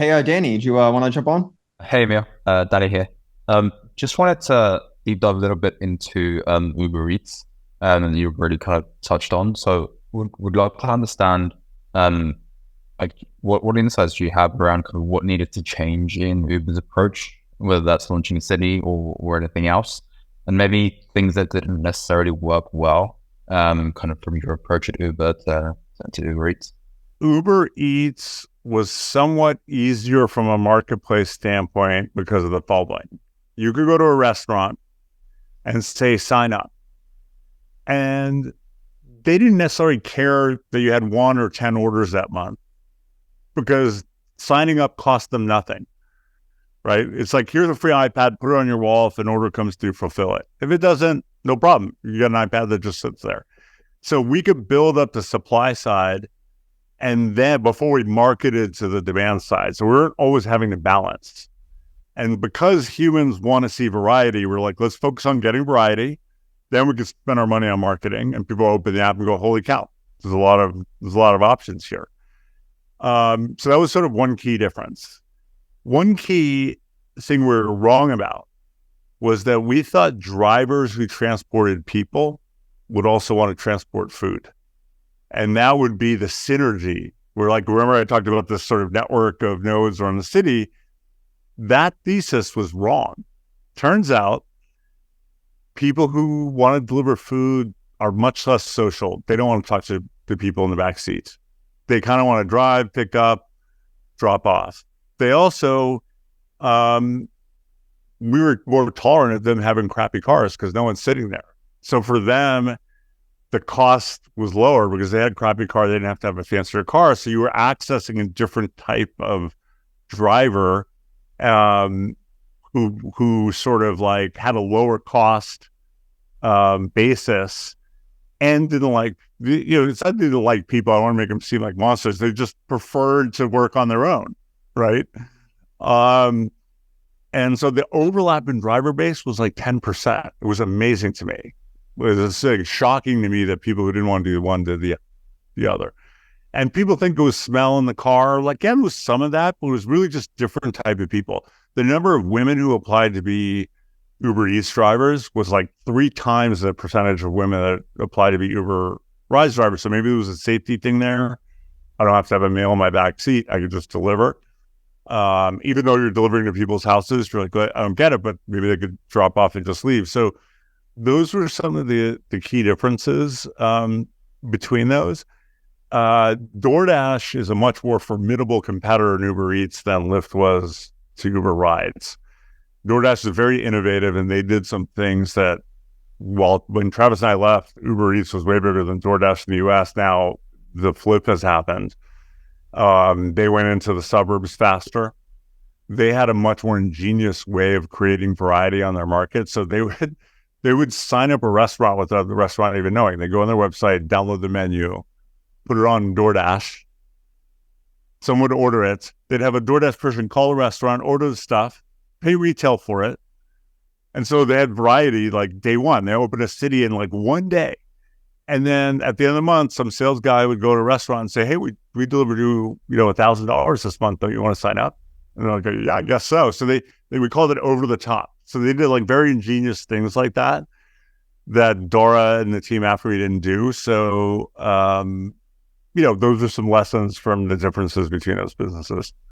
Hey, Danny, do you want to jump on? Hey, Emil, Danny here. Just wanted to deep dive a little bit into Uber Eats, and you've already kind of touched on. So, would like to understand, um, like what insights do you have around kind of what needed to change in Uber's approach, whether that's launching a city or anything else, and maybe things that didn't necessarily work well, kind of from your approach at Uber to Uber Eats. Uber Eats was somewhat easier from a marketplace standpoint because of the following. You could go to a restaurant and say, sign up. And they didn't necessarily care that you had one or 10 orders that month because signing up cost them nothing, right? It's like, here's a free iPad, put it on your wall. If an order comes through, fulfill it. If it doesn't, no problem. You got an iPad that just sits there. So we could build up the supply side and then before we marketed to the demand side. So we're always having to balance. And because humans want to see variety, we're like, let's focus on getting variety. Then we can spend our money on marketing, and people open the app and go, holy cow, there's a lot of options here. So that was sort of one key difference. One key thing we were wrong about was that we thought drivers who transported people would also want to transport food. And that would be the synergy. We're like, remember I talked about this sort of network of nodes around the city? That thesis was wrong. Turns out people who want to deliver food are much less social. They don't want to talk to people in the back seats. They kind of want to drive, pick up, drop off. They also, we were more tolerant of them having crappy cars because no one's sitting there. So for them, the cost was lower because they had crappy car. They didn't have to have a fancier car. So you were accessing a different type of driver who sort of like had a lower cost basis and didn't like, it's not they didn't like people. I don't want to make them seem like monsters. They just preferred to work on their own, right? And so the overlap in driver base was like 10%. It was amazing to me. It was shocking to me that people who didn't want to do one did the other. And people think it was smell in the car. Like, yeah, there was some of that, but it was really just different type of people. The number of women who applied to be Uber Eats drivers was like 3 times the percentage of women that applied to be Uber Rides drivers. So maybe there was a safety thing there. I don't have to have a male in my back seat. I could just deliver. Even though you're delivering to people's houses, you're like, I don't get it, but maybe they could drop off and just leave. So those were some of the key differences between those. DoorDash is a much more formidable competitor in Uber Eats than Lyft was to Uber Rides. DoorDash is very innovative, and they did some things that, when Travis and I left, Uber Eats was way bigger than DoorDash in the US. Now the flip has happened. They went into the suburbs faster. They had a much more ingenious way of creating variety on their market. So they would sign up a restaurant without the restaurant even knowing. They go on their website, download the menu, put it on DoorDash. Someone would order it. They'd have a DoorDash person call a restaurant, order the stuff, pay retail for it. And so they had variety like day one. They opened a city in like one day. And then at the end of the month, some sales guy would go to a restaurant and say, hey, we delivered you, $1,000 this month. Don't you want to sign up? And they're like, yeah, I guess so. So they would call it over the top. So they did like very ingenious things like that Dora and the team after me didn't do. So, those are some lessons from the differences between those businesses.